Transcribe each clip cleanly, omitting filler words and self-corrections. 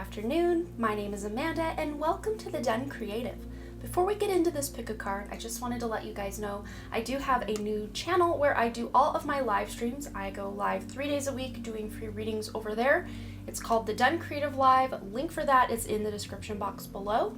afternoon. My name is Amanda and welcome to The Done Creative. Before we get into this pick a card, I just wanted to let you guys know I do have a new channel where I do all of my live streams. I go live 3 days a week doing free readings over there. It's called The Done Creative Live. Link for that is in the description box below.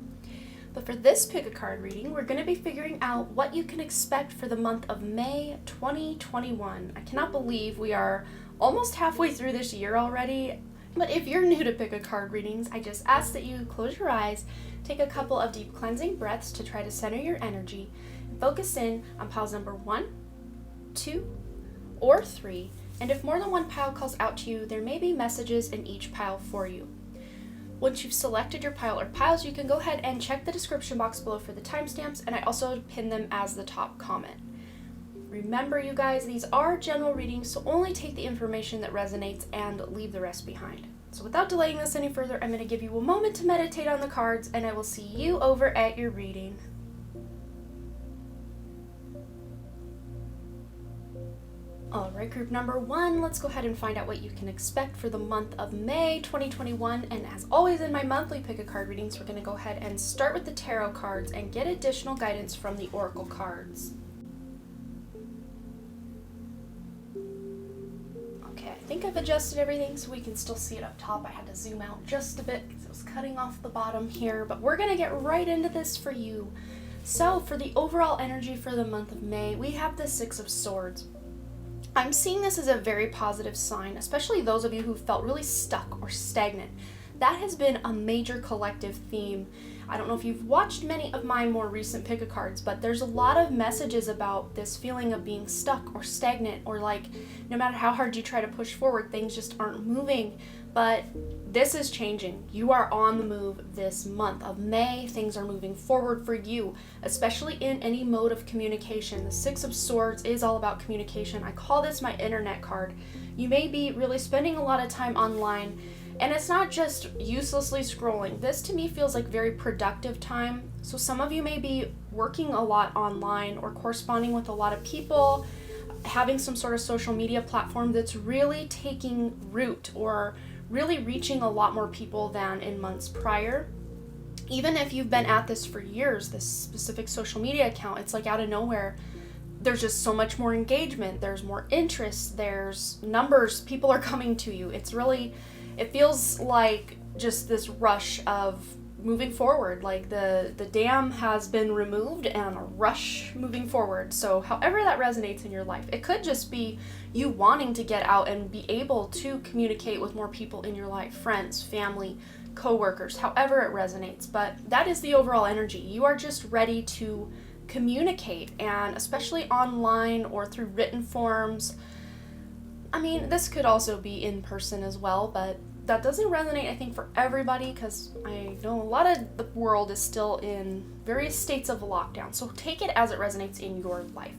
But for this pick a card reading, we're going to be figuring out what you can expect for the month of May 2021. I cannot believe we are almost halfway through this year already. But if you're new to pick a card readings, I just ask that you close your eyes, take a couple of deep cleansing breaths to try to center your energy, and focus in on piles number 1, 2, or 3. And if more than one pile calls out to you, there may be messages in each pile for you. Once you've selected your pile or piles, you can go ahead and check the description box below for the timestamps, and I also pin them as the top comment. Remember, you guys, these are general readings, so only take the information that resonates and leave the rest behind. So without delaying this any further, I'm going to give you a moment to meditate on the cards, and I will see you over at your reading. Alright, group number 1, let's go ahead and find out what you can expect for the month of May 2021. And as always in my monthly pick a card readings, we're going to go ahead and start with the tarot cards and get additional guidance from the oracle cards. Okay, I think I've adjusted everything so we can still see it up top. I had to zoom out just a bit because it was cutting off the bottom here, but we're going to get right into this for you. So for the overall energy for the month of May, we have the Six of Swords. I'm seeing this as a very positive sign, especially those of you who felt really stuck or stagnant. That has been a major collective theme. I don't know if you've watched many of my more recent pick a cards, but there's a lot of messages about this feeling of being stuck or stagnant, or like no matter how hard you try to push forward, things just aren't moving. But this is changing. You are on the move this month of May. Things are moving forward for you, especially in any mode of communication. The Six of Swords is all about communication. I call this my internet card. You may be really spending a lot of time online, and it's not just uselessly scrolling. This to me feels like very productive time. So some of you may be working a lot online or corresponding with a lot of people, having some sort of social media platform that's really taking root or really reaching a lot more people than in months prior. Even if you've been at this for years, this specific social media account, it's like out of nowhere, there's just so much more engagement, there's more interest, there's numbers, people are coming to you. It feels like just this rush of moving forward, like the dam has been removed and a rush moving forward. So however that resonates in your life, it could just be you wanting to get out and be able to communicate with more people in your life, friends, family, co-workers, however it resonates. But that is the overall energy. You are just ready to communicate, and especially online or through written forms. I mean, this could also be in person as well, but that doesn't resonate, I think, for everybody, because I know a lot of the world is still in various states of lockdown. So take it as it resonates in your life.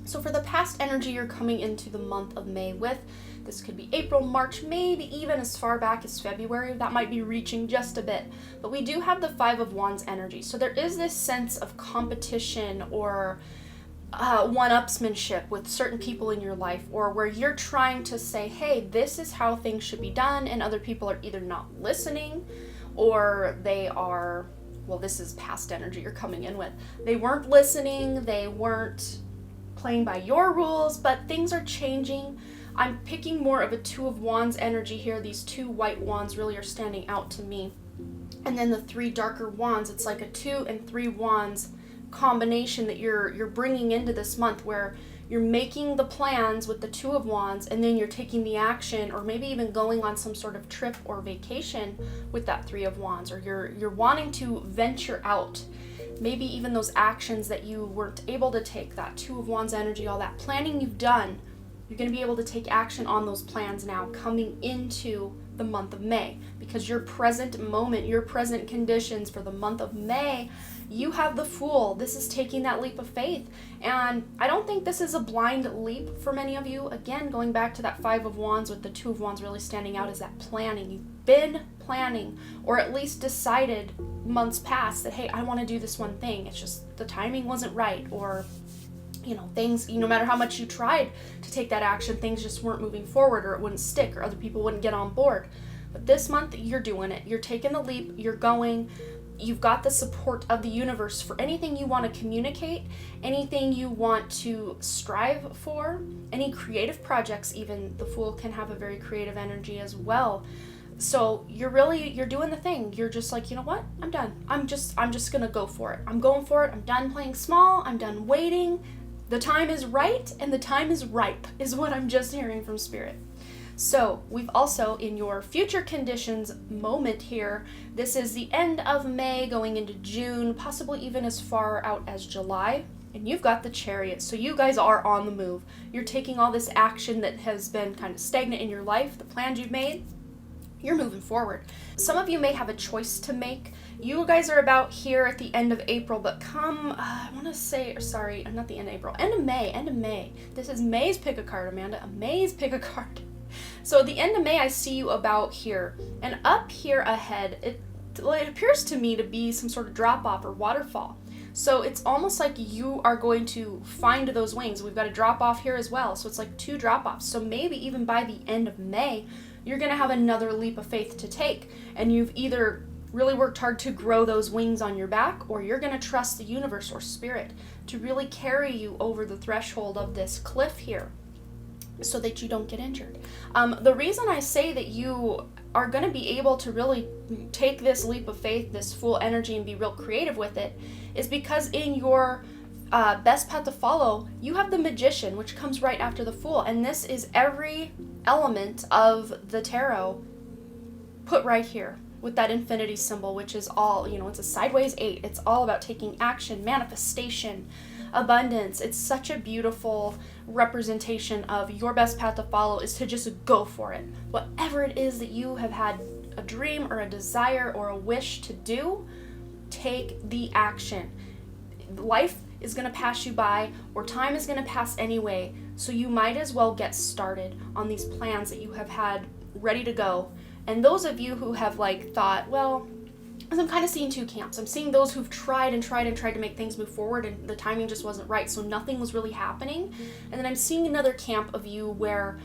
So for the past energy you're coming into the month of May with, this could be April, March, maybe even as far back as February. That might be reaching just a bit. But we do have the Five of Wands energy. So there is this sense of competition or one-upsmanship with certain people in your life, or where you're trying to say, hey, this is how things should be done, and other people are either not listening or they are, well, this is past energy you're coming in with. They weren't listening, they weren't playing by your rules, but things are changing. I'm picking more of a Two of Wands energy here. These two white wands really are standing out to me. And then the three darker wands, it's like a 2 and 3 wands combination that you're bringing into this month, where you're making the plans with the Two of Wands, and then you're taking the action, or maybe even going on some sort of trip or vacation with that Three of Wands, or you're wanting to venture out. Maybe even those actions that you weren't able to take, that Two of Wands energy, all that planning you've done, you're going to be able to take action on those plans now coming into the month of May, because your present moment, your present conditions for the month of May, you have the Fool. This is taking that leap of faith, and I don't think this is a blind leap for many of you. Again, going back to that Five of Wands with the Two of Wands really standing out, is that planning. You've been planning, or at least decided months past that, hey, I want to do this one thing. It's just the timing wasn't right, or things, no matter how much you tried to take that action, things just weren't moving forward, or it wouldn't stick, or other people wouldn't get on board. But this month, you're doing it. You're taking the leap. You're going. You've got the support of the universe for anything you want to communicate, anything you want to strive for, any creative projects even. The Fool can have a very creative energy as well. So you're doing the thing. You're just like, you know what? I'm done. I'm just going to go for it. I'm going for it. I'm done playing small. I'm done waiting. The time is right and the time is ripe is what I'm just hearing from Spirit. So we've also, in your future conditions moment here, this is the end of May going into June, possibly even as far out as July, and you've got the Chariot. So you guys are on the move. You're taking all this action that has been kind of stagnant in your life, the plans you've made, you're moving forward. Some of you may have a choice to make. You guys are about here at the end of April, but come, I want to say, sorry, not the end of April, end of May. This is May's pick a card, Amanda, May's pick a card. So at the end of May, I see you about here, and up here ahead, it appears to me to be some sort of drop-off or waterfall. So it's almost like you are going to find those wings. We've got a drop-off here as well, so it's like 2 drop-offs. So maybe even by the end of May, you're going to have another leap of faith to take, and you've either really worked hard to grow those wings on your back, or you're going to trust the universe or Spirit to really carry you over the threshold of this cliff here, so that you don't get injured. The reason I say that you are going to be able to really take this leap of faith, this Fool energy, and be real creative with it, is because in your best path to follow, you have the Magician, which comes right after the Fool, and this is every element of the tarot put right here with that infinity symbol, which is all, it's a sideways 8. It's all about taking action, manifestation, abundance. It's such a beautiful representation of your best path to follow is to just go for it. Whatever it is that you have had a dream or a desire or a wish to do, take the action. Life is going to pass you by, or time is going to pass anyway, so you might as well get started on these plans that you have had ready to go. And those of you who have thought, well, because I'm kind of seeing 2 camps. I'm seeing those who've tried to make things move forward, and the timing just wasn't right, so nothing was really happening. And then I'm seeing another camp of you where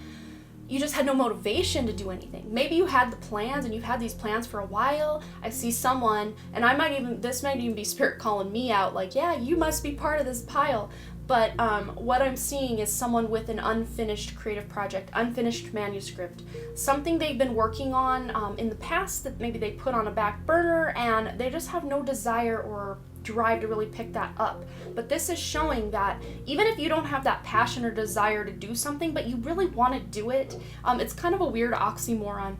you just had no motivation to do anything. Maybe you had the plans, and you've had these plans for a while. I see someone, and this might even be Spirit calling me out, yeah, you must be part of this pile. But what I'm seeing is someone with an unfinished creative project, unfinished manuscript, something they've been working on in the past that maybe they put on a back burner, and they just have no desire or drive to really pick that up. But this is showing that even if you don't have that passion or desire to do something, but you really want to do it, it's kind of a weird oxymoron.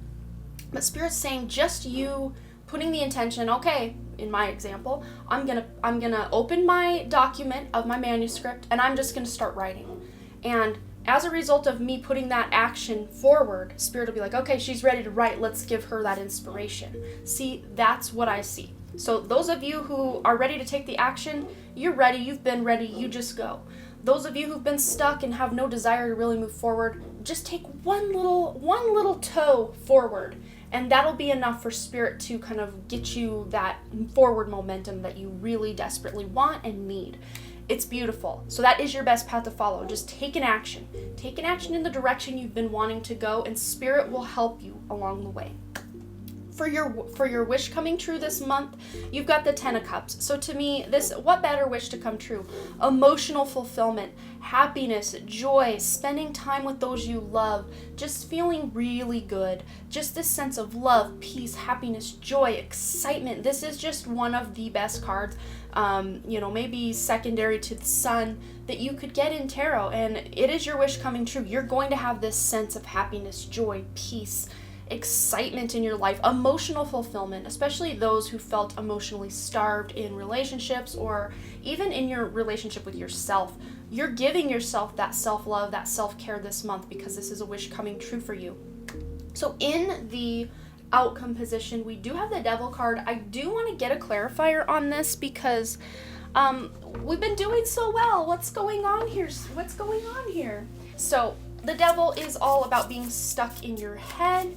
But Spirit's saying just you putting the intention, okay, in my example, I'm gonna open my document of my manuscript, and I'm just gonna start writing. And as a result of me putting that action forward, Spirit will be like, okay, she's ready to write, let's give her that inspiration. See, that's what I see. So those of you who are ready to take the action, you're ready, you've been ready, you just go. Those of you who've been stuck and have no desire to really move forward, just take one little toe forward, and that'll be enough for Spirit to kind of get you that forward momentum that you really desperately want and need. It's beautiful. So that is your best path to follow. Just take an action. Take an action in the direction you've been wanting to go, and Spirit will help you along the way. For your wish coming true this month, you've got the 10 of Cups. So to me, what better wish to come true? Emotional fulfillment, happiness, joy, spending time with those you love, just feeling really good. Just this sense of love, peace, happiness, joy, excitement. This is just one of the best cards, maybe secondary to the Sun, that you could get in tarot. And it is your wish coming true. You're going to have this sense of happiness, joy, peace, excitement in your life, emotional fulfillment, especially those who felt emotionally starved in relationships or even in your relationship with yourself. You're giving yourself that self-love, that self-care this month because this is a wish coming true for you. So in the outcome position, we do have the Devil card. I do want to get a clarifier on this because we've been doing so well. What's going on here? So the Devil is all about being stuck in your head,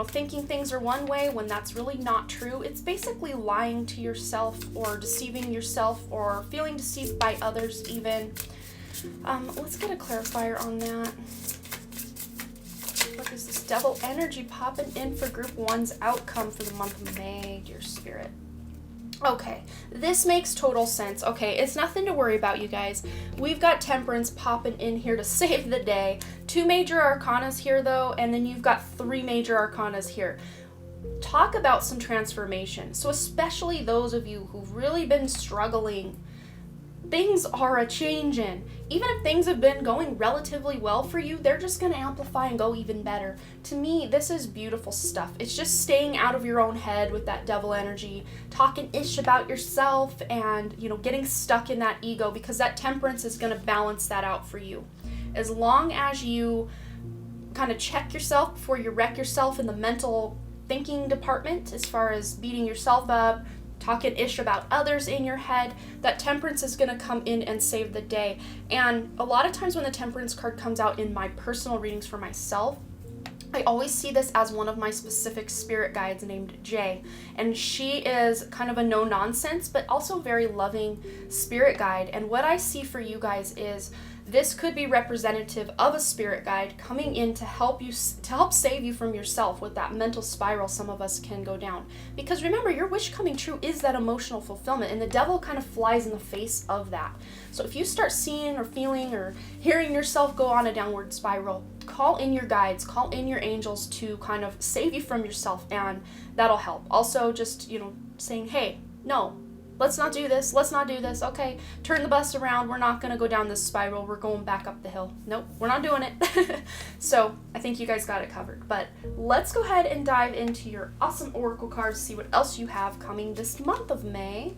thinking things are one way when that's really not true. It's basically lying to yourself or deceiving yourself or feeling deceived by others even. Let's get a clarifier on that. What is this Devil energy popping in for group 1's outcome for the month of May, dear Spirit. Okay, this makes total sense. Okay, it's nothing to worry about, you guys. We've got Temperance popping in here to save the day. 2 major arcanas here, though, and then you've got 3 major arcanas here. Talk about some transformation. So especially those of you who've really been struggling, things are a-changing. Even if things have been going relatively well for you, they're just going to amplify and go even better. To me, this is beautiful stuff. It's just staying out of your own head with that devil energy, talking ish about yourself, and, you know, getting stuck in that ego, because that Temperance is going to balance that out for you. As long as you kind of check yourself before you wreck yourself in the mental thinking department, as far as beating yourself up, talking ish about others in your head, that Temperance is going to come in and save the day. And a lot of times when the Temperance card comes out in my personal readings for myself, I always see this as one of my specific spirit guides named Jay. And she is kind of a no-nonsense, but also very loving spirit guide. And what I see for you guys is this could be representative of a spirit guide coming in to help you, to help save you from yourself with that mental spiral some of us can go down. Because remember, your wish coming true is that emotional fulfillment, and the devil kind of flies in the face of that. So if you start seeing or feeling or hearing yourself go on a downward spiral, call in your guides, call in your angels to kind of save you from yourself, and that'll help. Also, just, you know, saying, hey, no, let's not do this. Let's not do this. Okay, turn the bus around. We're not going to go down this spiral. We're going back up the hill. Nope, we're not doing it. So I think you guys got it covered. But let's go ahead and dive into your awesome oracle cards, see what else you have coming this month of May.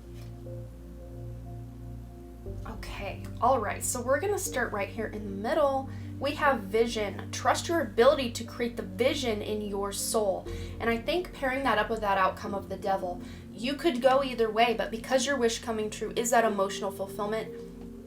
Okay, all right. So we're going to start right here in the middle. We have vision. Trust your ability to create the vision in your soul. And I think pairing that up with that outcome of the devil, you could go either way, but because your wish coming true is that emotional fulfillment,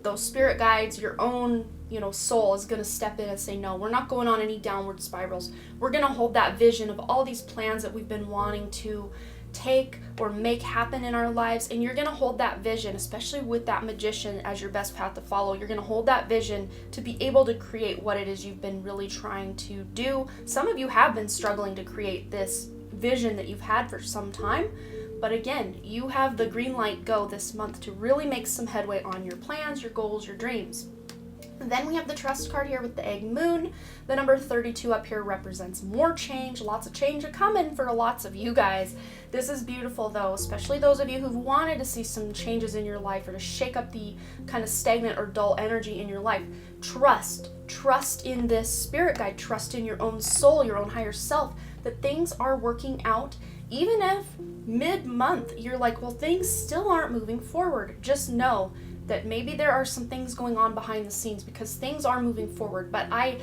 those spirit guides, your own, you know, soul is going to step in and say, no, we're not going on any downward spirals. We're going to hold that vision of all these plans that we've been wanting to take or make happen in our lives, and you're going to hold that vision, especially with that Magician as your best path to follow. You're going to hold that vision to be able to create what it is you've been really trying to do. Some of you have been struggling to create this vision that you've had for some time, but again, you have the green light go this month to really make some headway on your plans, your goals, your dreams. Then we have the Trust card here with the Egg Moon. The number 32 up here represents more change. Lots of change are coming for lots of you guys. This is beautiful though, especially those of you who've wanted to see some changes in your life or to shake up the kind of stagnant or dull energy in your life. Trust in this spirit guide. Trust in your own soul, your own higher self, that things are working out. Even if mid-month you're like, well, things still aren't moving forward, just know that maybe there are some things going on behind the scenes, because things are moving forward. But I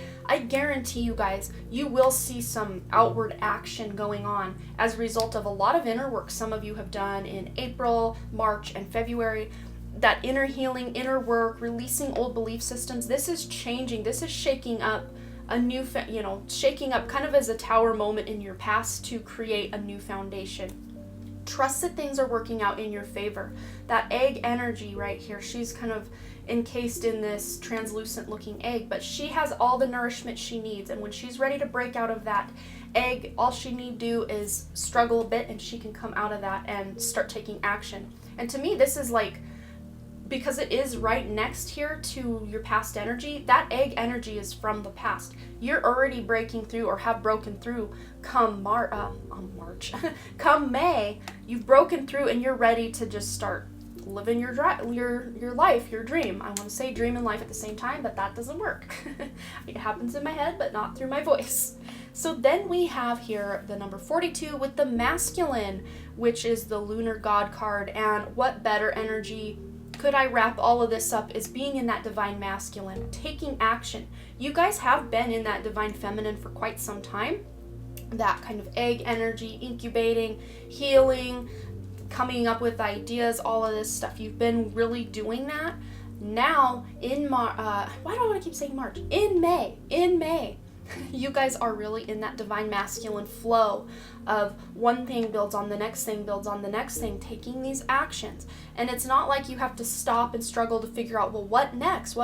guarantee you guys, you will see some outward action going on as a result of a lot of inner work some of you have done in April, March, and February. That inner healing, inner work, releasing old belief systems, this is changing. This is shaking up a new, shaking up kind of as a tower moment in your past to create a new foundation. Trust that things are working out in your favor. That egg energy right here, she's kind of encased in this translucent looking egg, but she has all the nourishment she needs, and when she's ready to break out of that egg, all she need do is struggle a bit and she can come out of that and start taking action. And to me, this is like, because it is right next here to your past energy, that egg energy is from the past. You're already breaking through, or have broken through, come March, come May, you've broken through and you're ready to just start living your life, your dream. I want to say dream and life at the same time, but that doesn't work. It happens in my head, but not through my voice. So then we have here the number 42 with the masculine, which is the lunar god card. And what better energy could I wrap all of this up is being in that divine masculine, taking action. You guys have been in that divine feminine for quite some time. That kind of egg energy, incubating, healing, coming up with ideas, all of this stuff. You've been really doing that. Now in why do I want to keep saying March? In May, you guys are really in that divine masculine flow of one thing builds on the next thing, builds on the next thing, taking these actions. And it's not like you have to stop and struggle to figure out, well, what next?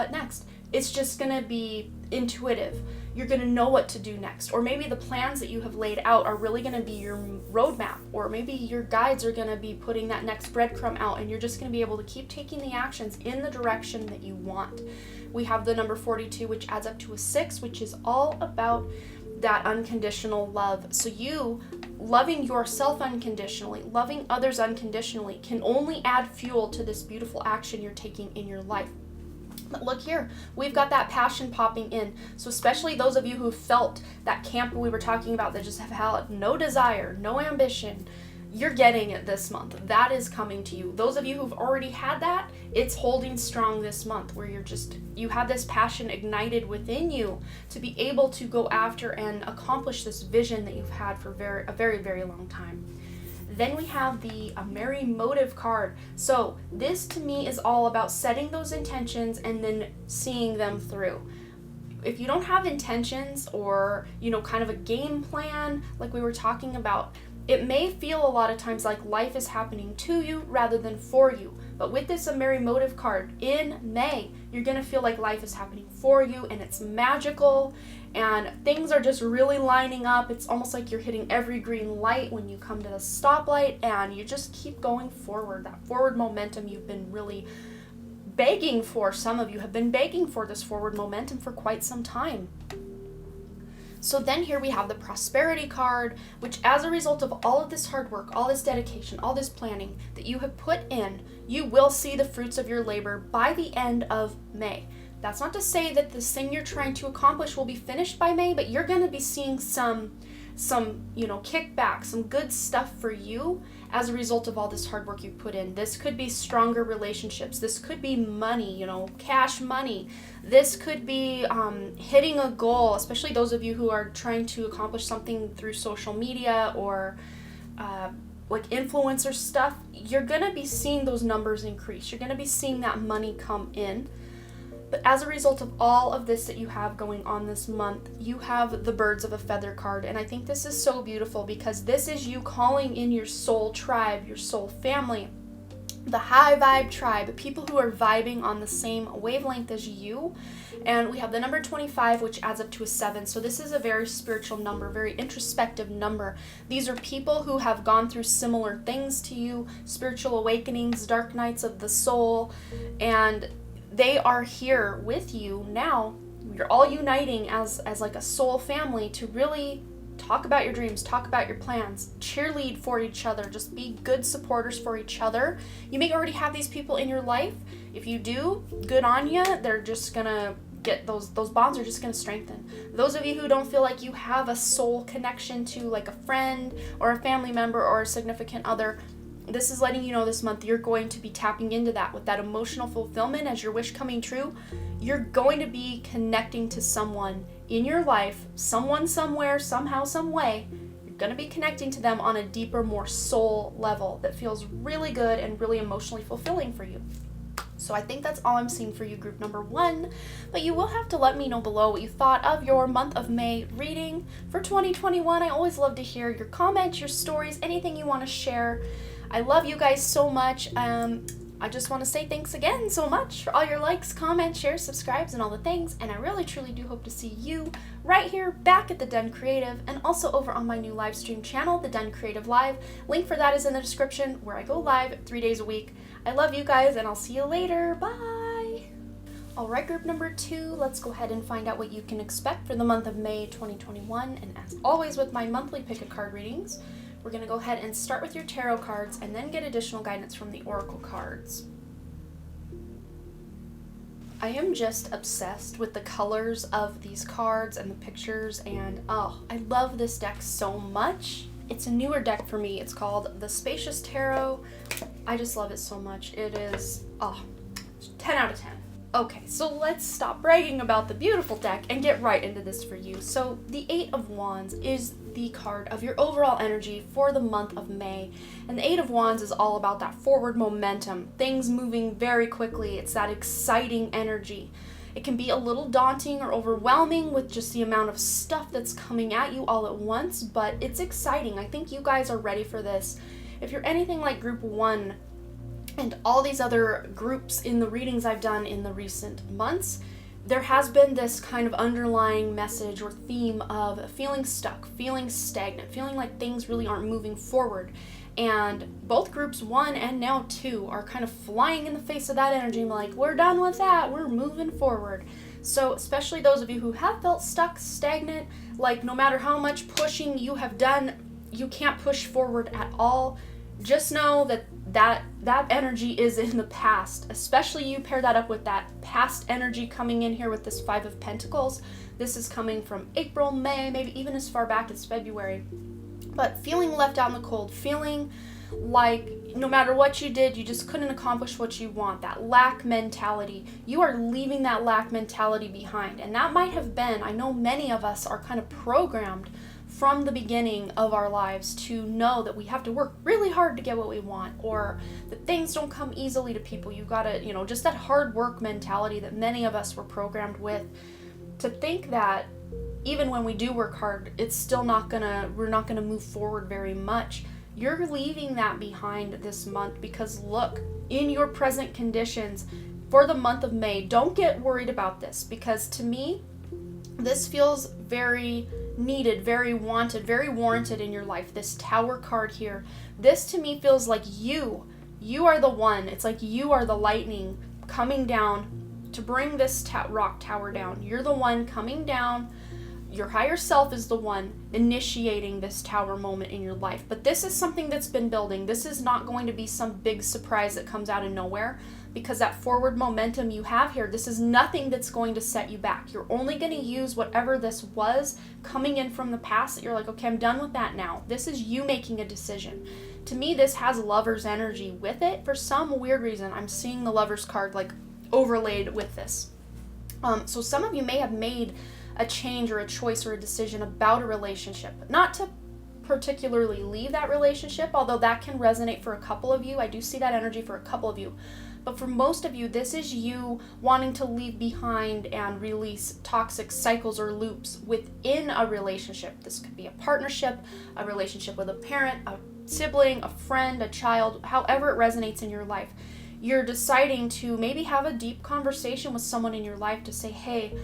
It's just going to be intuitive. you're going to know what to do next. Or maybe the plans that you have laid out are really going to be your roadmap. Or maybe your guides are going to be putting that next breadcrumb out, and you're just going to be able to keep taking the actions in the direction that you want. We have the number 42, which adds up to a 6, which is all about that unconditional love. So you loving yourself unconditionally, loving others unconditionally, can only add fuel to this beautiful action you're taking in your life. But look here, we've got that passion popping in. So especially those of you who felt that camp we were talking about that just have had no desire, no ambition, you're getting it this month. That is coming to you. Those of you who've already had that, it's holding strong this month, where you have this passion ignited within you to be able to go after and accomplish this vision that you've had for a very, very long time. Then we have the Merry Motive card. So this to me is all about setting those intentions and then seeing them through. If you don't have intentions or, kind of a game plan like we were talking about, it may feel a lot of times like life is happening to you rather than for you. But with this Merry Motive card in May, you're going to feel like life is happening for you, and it's magical, and things are just really lining up. It's almost like you're hitting every green light when you come to the stoplight, and you just keep going forward. That forward momentum you've been really begging for. Some of you have been begging for this forward momentum for quite some time. So then here we have the Prosperity card, which as a result of all of this hard work, all this dedication, all this planning that you have put in, you will see the fruits of your labor by the end of May. That's not to say that this thing you're trying to accomplish will be finished by May, but you're going to be seeing some kickback, some good stuff for you as a result of all this hard work you put in. This could be stronger relationships. This could be money, cash money. This could be hitting a goal, especially those of you who are trying to accomplish something through social media or like influencer stuff. You're going to be seeing those numbers increase. You're going to be seeing that money come in. But as a result of all of this that you have going on this month, you have the Birds of a Feather card. And I think this is so beautiful because this is you calling in your soul tribe, your soul family, the high vibe tribe, people who are vibing on the same wavelength as you. And we have the number 25, which adds up to a 7. So this is a very spiritual number, very introspective number. These are people who have gone through similar things to you, spiritual awakenings, dark nights of the soul, and they are here with you now. You're all uniting as like a soul family to really talk about your dreams, talk about your plans, cheerlead for each other, just be good supporters for each other. You may already have these people in your life. If you do, good on you. They're just gonna get those bonds are just gonna strengthen. Those of you who don't feel like you have a soul connection to like a friend or a family member or a significant other, this is letting you know this month you're going to be tapping into that with that emotional fulfillment as your wish coming true. You're going to be connecting to someone in your life, someone, somewhere, somehow, some way. You're going to be connecting to them on a deeper, more soul level that feels really good and really emotionally fulfilling for you. So I think that's all I'm seeing for you, group number 1. But you will have to let me know below what you thought of your month of May reading for 2021. I always love to hear your comments, your stories, anything you want to share. I love you guys so much. I just want to say thanks again so much for all your likes, comments, shares, subscribes, and all the things. And I really, truly do hope to see you right here back at The Den Creative, and also over on my new live stream channel, The Den Creative Live. Link for that is in the description, where I go live 3 days a week. I love you guys, and I'll see you later. Bye! Alright, group number 2, let's go ahead and find out what you can expect for the month of May 2021. And as always with my monthly pick a card readings, we're going to go ahead and start with your tarot cards and then get additional guidance from the oracle cards. I am just obsessed with the colors of these cards and the pictures, and I love this deck so much. It's a newer deck for me. It's called the Spacious Tarot. I just love it so much. It is 10 out of 10. Okay, so let's stop bragging about the beautiful deck and get right into this for you. So the 8 of Wands is the card of your overall energy for the month of May. And the 8 of Wands is all about that forward momentum, things moving very quickly. It's that exciting energy. It can be a little daunting or overwhelming with just the amount of stuff that's coming at you all at once, but it's exciting. I think you guys are ready for this. If you're anything like group 1, and all these other groups in the readings I've done in the recent months, there has been this kind of underlying message or theme of feeling stuck, feeling stagnant, feeling like things really aren't moving forward. And both groups 1 and now 2 are kind of flying in the face of that energy, like, we're done with that, we're moving forward. So especially those of you who have felt stuck, stagnant, like no matter how much pushing you have done, you can't push forward at all, just know that energy is in the past. Especially you pair that up with that past energy coming in here with this 5 of Pentacles. This is coming from April, May, maybe even as far back as February. But feeling left out in the cold, feeling like no matter what you did, you just couldn't accomplish what you want, that lack mentality. You are leaving that lack mentality behind. And that might have been, I know many of us are kind of programmed from the beginning of our lives to know that we have to work really hard to get what we want, or that things don't come easily to people. You gotta, just that hard work mentality that many of us were programmed with, to think that even when we do work hard, it's still we're not gonna move forward very much. You're leaving that behind this month, because look, in your present conditions for the month of May, don't get worried about this, because to me, this feels very needed, very wanted, very warranted in your life. This Tower card here, this to me feels like you are the one. It's like you are the lightning coming down to bring this rock tower down. You're the one coming down. Your higher self is the one initiating this tower moment in your life. But this is something that's been building. This is not going to be some big surprise that comes out of nowhere, because that forward momentum you have here, this is nothing that's going to set you back. You're only going to use whatever this was coming in from the past that you're like, okay, I'm done with that now. This is you making a decision. To me, this has Lover's energy with it. For some weird reason, I'm seeing the Lover's card like overlaid with this. So some of you may have made a change or a choice or a decision about a relationship, not to particularly leave that relationship, although that can resonate for a couple of you. I do see that energy for a couple of you. But for most of you, this is you wanting to leave behind and release toxic cycles or loops within a relationship. This could be a partnership, a relationship with a parent, a sibling, a friend, a child, however it resonates in your life. You're deciding to maybe have a deep conversation with someone in your life to say, hey,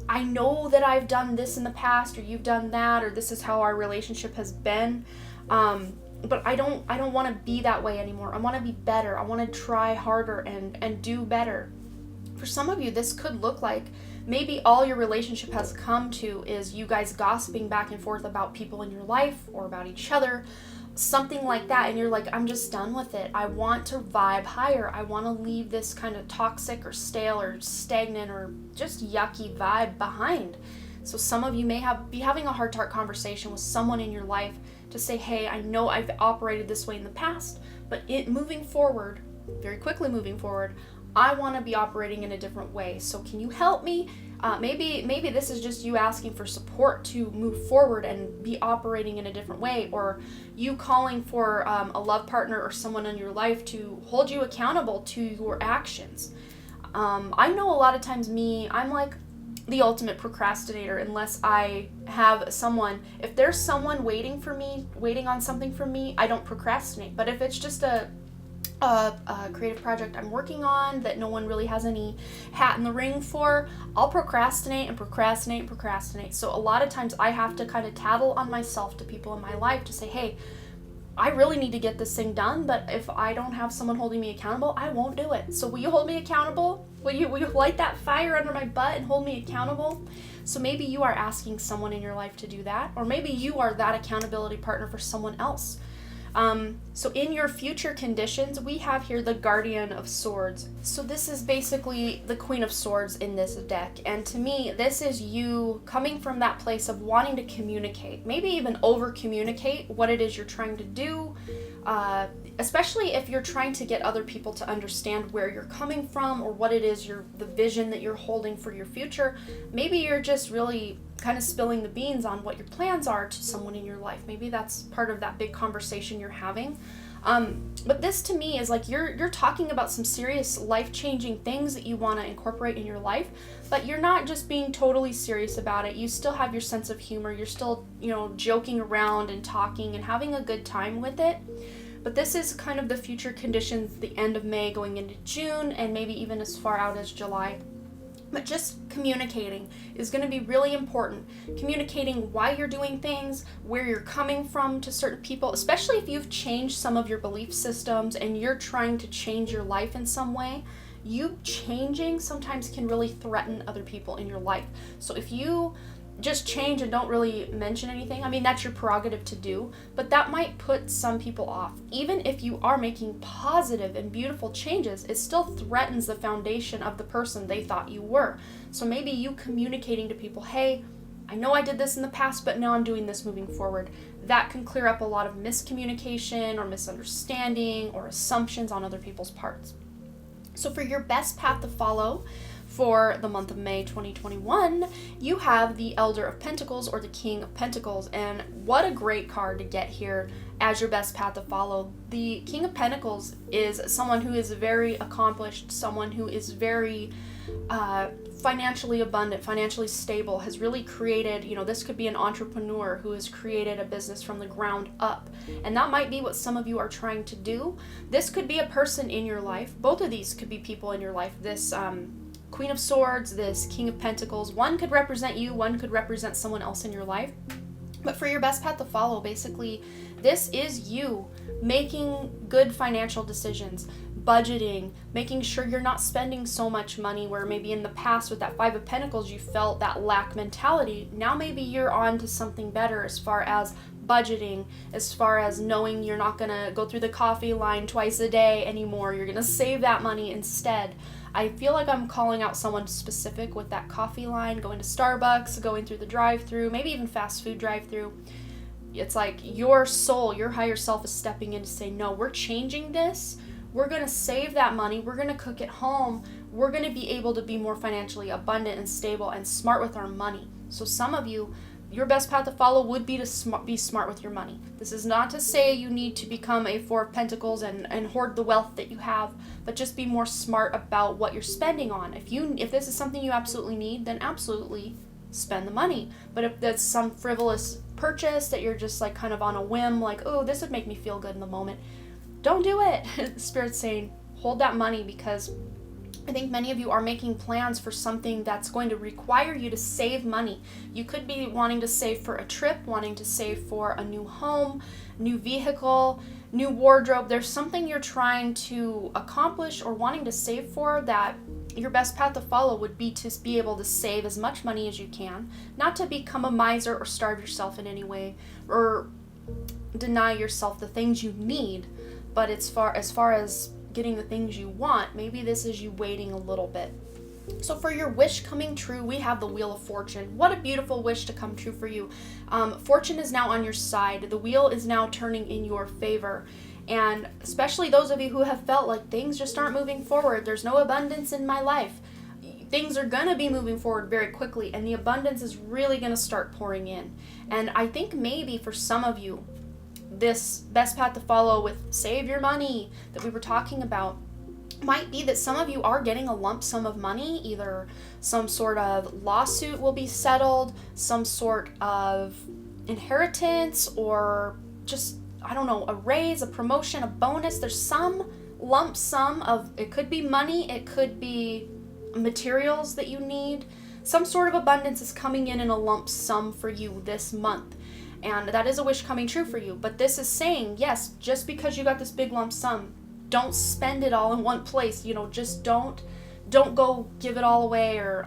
I know that I've done this in the past, or you've done that, or this is how our relationship has been. But I don't want to be that way anymore. I want to be better. I want to try harder and do better. For some of you, this could look like maybe all your relationship has come to is you guys gossiping back and forth about people in your life or about each other, something like that. And you're like, I'm just done with it. I want to vibe higher. I want to leave this kind of toxic or stale or stagnant or just yucky vibe behind. So some of you may be having a heart-to-heart conversation with someone in your life to say, hey, I know I've operated this way in the past, but moving forward, very quickly moving forward, I want to be operating in a different way. So can you help me? Maybe this is just you asking for support to move forward and be operating in a different way, or you calling for a love partner or someone in your life to hold you accountable to your actions. I know a lot of times I'm like the ultimate procrastinator unless I have someone. If there's someone waiting on something from me, I don't procrastinate. But if it's just a creative project I'm working on that no one really has any hat in the ring for, I'll procrastinate. So a lot of times I have to kind of tattle on myself to people in my life to say, hey, I really need to get this thing done, but if I don't have someone holding me accountable, I won't do it. So will you hold me accountable? Will you light that fire under my butt and hold me accountable? So maybe you are asking someone in your life to do that, or maybe you are that accountability partner for someone else. So in your future conditions, we have here the Guardian of Swords. So this is basically the Queen of Swords in this deck. And to me, this is you coming from that place of wanting to communicate, maybe even over communicate what it is you're trying to do, especially if you're trying to get other people to understand where you're coming from or what it is the vision that you're holding for your future. Maybe you're just really kind of spilling the beans on what your plans are to someone in your life. Maybe that's part of that big conversation you're having. But this to me is like you're talking about some serious life-changing things that you want to incorporate in your life, but you're not just being totally serious about it. You still have your sense of humor. You're still, joking around and talking and having a good time with it. But this is kind of the future conditions, the end of May going into June, and maybe even as far out as July. But just communicating is going to be really important. Communicating why you're doing things, where you're coming from to certain people, especially if you've changed some of your belief systems and you're trying to change your life in some way. You changing sometimes can really threaten other people in your life. So if you just change and don't really mention anything, I mean, that's your prerogative to do, but that might put some people off. Even if you are making positive and beautiful changes, it still threatens the foundation of the person they thought you were. So maybe you communicating to people, hey, I know I did this in the past, but now I'm doing this moving forward. That can clear up a lot of miscommunication or misunderstanding or assumptions on other people's parts. So for your best path to follow, for the month of May 2021, you have the Elder of Pentacles or the King of Pentacles, and what a great card to get here as your best path to follow. The King of Pentacles is someone who is very accomplished, someone who is very financially abundant, financially stable, has really created, this could be an entrepreneur who has created a business from the ground up. And that might be what some of you are trying to do. This could be a person in your life. Both of these could be people in your life. This Queen of Swords, this King of Pentacles, one could represent you, one could represent someone else in your life. But for your best path to follow, basically, this is you making good financial decisions, budgeting, making sure you're not spending so much money where maybe in the past with that Five of Pentacles you felt that lack mentality. Now maybe you're on to something better as far as budgeting, as far as knowing you're not going to go through the coffee line twice a day anymore. You're going to save that money instead. I feel like I'm calling out someone specific with that coffee line, going to Starbucks, going through the drive-thru, maybe even fast food drive-thru. It's like your soul, your higher self is stepping in to say, no, we're changing this. We're going to save that money. We're going to cook at home. We're going to be able to be more financially abundant and stable and smart with our money. So some of you, your best path to follow would be to be smart with your money. This is not to say you need to become a Four of Pentacles and hoard the wealth that you have, but just be more smart about what you're spending on. If this is something you absolutely need, then absolutely spend the money. But if that's some frivolous purchase that you're just like kind of on a whim, like, oh, this would make me feel good in the moment, don't do it. Spirit's saying, hold that money, because I think many of you are making plans for something that's going to require you to save money. You could be wanting to save for a trip, wanting to save for a new home, new vehicle, new wardrobe. There's something you're trying to accomplish or wanting to save for that your best path to follow would be to be able to save as much money as you can, not to become a miser or starve yourself in any way or deny yourself the things you need, but as far as getting the things you want, maybe this is you waiting a little bit. So for your wish coming true, we have the Wheel of Fortune. What a beautiful wish to come true for you. Fortune is now on your side. The wheel is now turning in your favor. And especially those of you who have felt like things just aren't moving forward, there's no abundance in my life. Things are going to be moving forward very quickly, and the abundance is really going to start pouring in. And I think maybe for some of you, this best path to follow with save your money that we were talking about might be that some of you are getting a lump sum of money. Either some sort of lawsuit will be settled, some sort of inheritance, or just, I don't know, a raise, a promotion, a bonus. There's some lump sum of, it could be money, it could be materials that you need. Some sort of abundance is coming in a lump sum for you this month. And that is a wish coming true for you. But this is saying, yes, just because you got this big lump sum, don't spend it all in one place. Just don't go give it all away, or,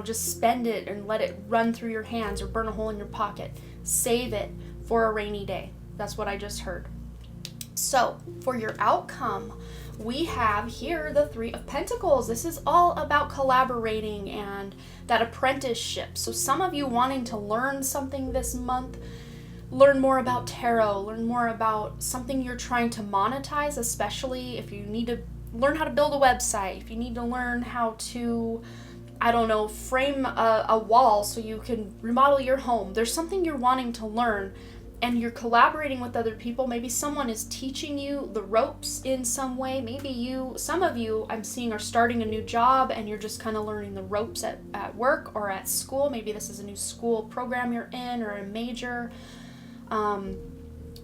just spend it and let it run through your hands or burn a hole in your pocket. Save it for a rainy day. That's what I just heard. So for your outcome, we have here the Three of Pentacles. This is all about collaborating and that apprenticeship. So some of you wanting to learn something this month, learn more about tarot, learn more about something you're trying to monetize, especially if you need to learn how to build a website, if you need to learn how to, frame a wall so you can remodel your home. There's something you're wanting to learn, and you're collaborating with other people. Maybe someone is teaching you the ropes in some way. Maybe some of you I'm seeing are starting a new job and you're just kind of learning the ropes at work or at school. Maybe this is a new school program you're in or a major.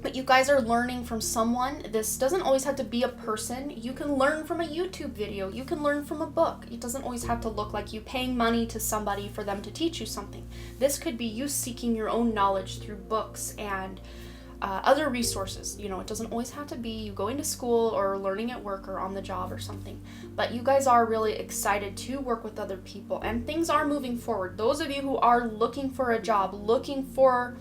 but you guys are learning from someone. This doesn't always have to be a person. You can learn from a YouTube video. You can learn from a book. It doesn't always have to look like you paying money to somebody for them to teach you something. This could be you seeking your own knowledge through books and other resources. You know, it doesn't always have to be you going to school or learning at work or on the job or something. But you guys are really excited to work with other people, and things are moving forward. Those of you who are looking for a job, looking for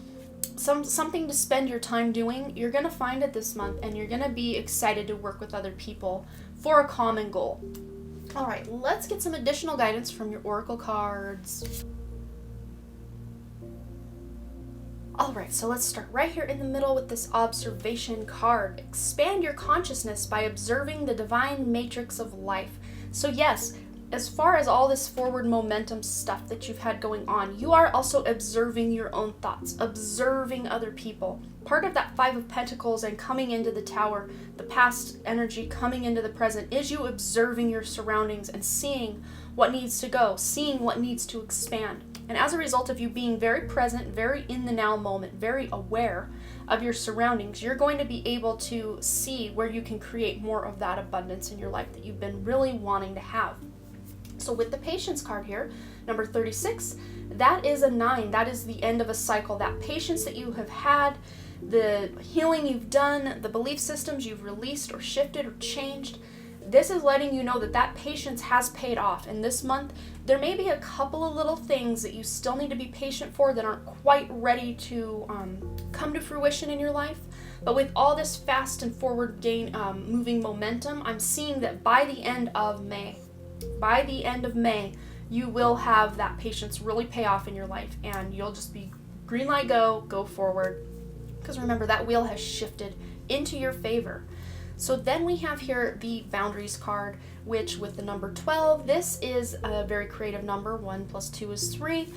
something to spend your time doing, you're going to find it this month, and you're going to be excited to work with other people for a common goal. All right, let's get some additional guidance from your oracle cards. All right, so let's start right here in the middle with this observation card. Expand your consciousness by observing the divine matrix of life. So yes, as far as all this forward momentum stuff that you've had going on, you are also observing your own thoughts, observing other people. Part of that Five of Pentacles and coming into the Tower, the past energy coming into the present, is you observing your surroundings and seeing what needs to go, seeing what needs to expand. And as a result of you being very present, very in the now moment, very aware of your surroundings, you're going to be able to see where you can create more of that abundance in your life that you've been really wanting to have. So with the Patience card here, number 36, that is a 9. That is the end of a cycle. That patience that you have had, the healing you've done, the belief systems you've released or shifted or changed, this is letting you know that that patience has paid off. And this month, there may be a couple of little things that you still need to be patient for that aren't quite ready to come to fruition in your life. But with all this fast and forward moving momentum, I'm seeing that by the end of May, you will have that patience really pay off in your life, and you'll just be green light, go forward. Because remember, that wheel has shifted into your favor. So then we have here the Boundaries card, which with the number 12, this is a very creative number. 1 + 2 is 3.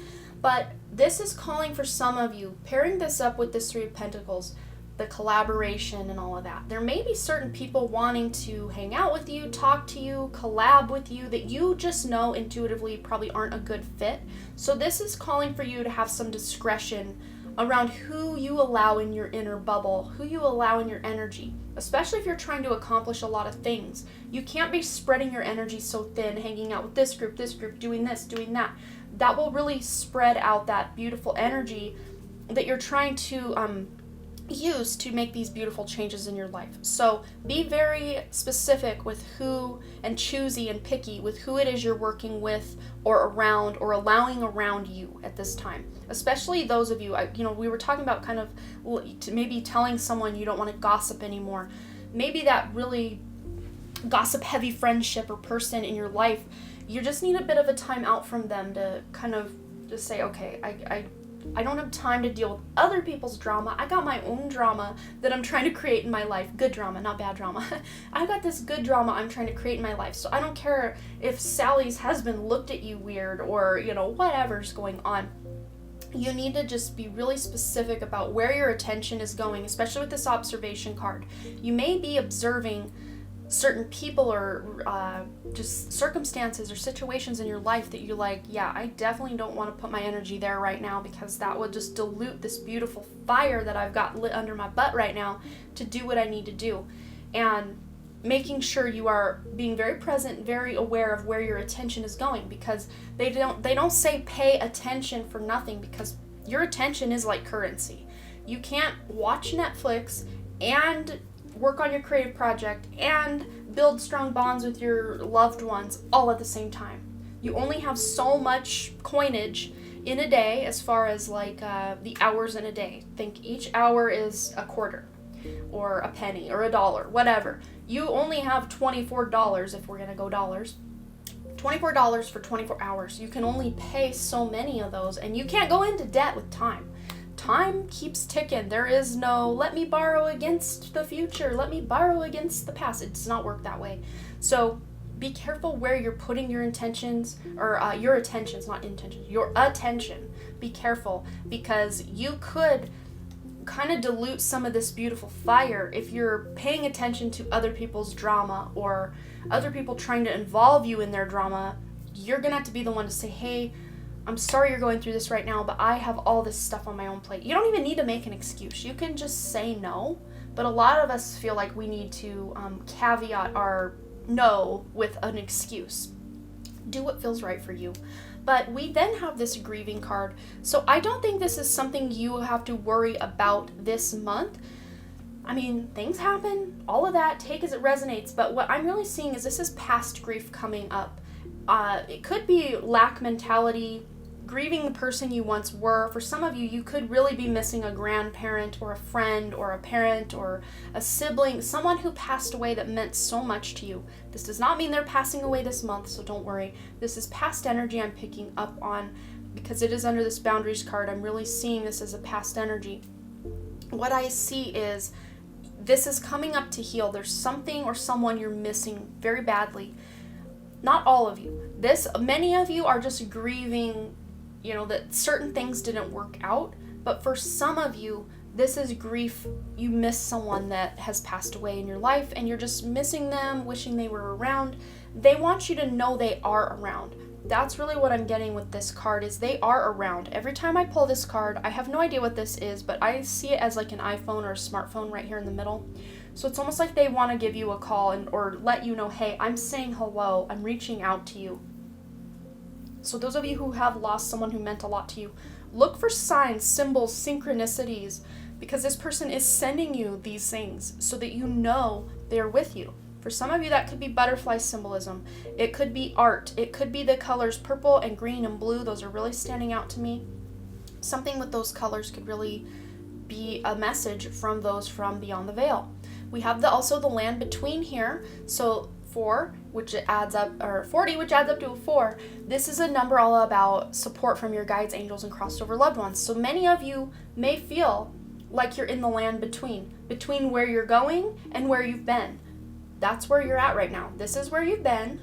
But this is calling for some of you, pairing this up with this Three of Pentacles, the collaboration and all of that. There may be certain people wanting to hang out with you, talk to you, collab with you that you just know intuitively probably aren't a good fit. So this is calling for you to have some discretion around who you allow in your inner bubble, who you allow in your energy, especially if you're trying to accomplish a lot of things. You can't be spreading your energy so thin, hanging out with this group, doing this, doing that. That will really spread out that beautiful energy that you're trying to use to make these beautiful changes in your life. So be very specific with who, and choosy and picky with who it is you're working with or around or allowing around you at this time. Especially those of you, we were talking about kind of maybe telling someone you don't want to gossip anymore. Maybe that really gossip heavy friendship or person in your life, you just need a bit of a time out from them to kind of just say, okay, I don't have time to deal with other people's drama. I got my own drama that I'm trying to create in my life. Good drama, not bad drama. I got this good drama I'm trying to create in my life. So I don't care if Sally's husband looked at you weird or, whatever's going on. You need to just be really specific about where your attention is going, especially with this observation card. You may be observing certain people or just circumstances or situations in your life that you're like, yeah, I definitely don't want to put my energy there right now, because that would just dilute this beautiful fire that I've got lit under my butt right now to do what I need to do. And making sure you are being very present, very aware of where your attention is going, because they don't say pay attention for nothing, because your attention is like currency. You can't watch Netflix and work on your creative project and build strong bonds with your loved ones all at the same time. You only have so much coinage in a day, as far as the hours in a day. Think each hour is a quarter or a penny or $1, whatever. You only have $24, if we're gonna go dollars. $24 for 24 hours. You can only pay so many of those, and you can't go into debt with time. Time keeps ticking. There is no, let me borrow against the future, let me borrow against the past. It does not work that way. So be careful where you're putting your intentions, or your attentions, not intentions, your attention. Be careful, because you could kind of dilute some of this beautiful fire if you're paying attention to other people's drama or other people trying to involve you in their drama. You're gonna have to be the one to say, hey, I'm sorry you're going through this right now, but I have all this stuff on my own plate. You don't even need to make an excuse. You can just say no. But a lot of us feel like we need to caveat our no with an excuse. Do what feels right for you. But we then have this grieving card. So I don't think this is something you have to worry about this month. I mean, things happen, all of that, take as it resonates. But what I'm really seeing is this is past grief coming up. It could be lack mentality, grieving the person you once were. For some of you, you could really be missing a grandparent or a friend or a parent or a sibling, someone who passed away that meant so much to you. This does not mean they're passing away this month, so don't worry. This is past energy I'm picking up on because it is under this boundaries card. I'm really seeing this as a past energy. What I see is this is coming up to heal. There's something or someone you're missing very badly. Not all of you. Many of you are just grieving, that certain things didn't work out. But for some of you, this is grief. You miss someone that has passed away in your life and you're just missing them, wishing they were around. They want you to know they are around. That's really what I'm getting with this card is they are around. Every time I pull this card, I have no idea what this is, but I see it as like an iPhone or a smartphone right here in the middle. So it's almost like they want to give you a call or let you know, hey, I'm saying hello, I'm reaching out to you. So those of you who have lost someone who meant a lot to you, look for signs, symbols, synchronicities, because this person is sending you these things so that you know they're with you. For some of you, that could be butterfly symbolism. It could be art. It could be the colors purple and green and blue. Those are really standing out to me. Something with those colors could really be a message from those from beyond the veil. We have also the land between here. So 4, which adds up, or 40, which adds up to a 4. This is a number all about support from your guides, angels, and crossed over loved ones. So many of you may feel like you're in the land between where you're going and where you've been. That's where you're at right now. This is where you've been.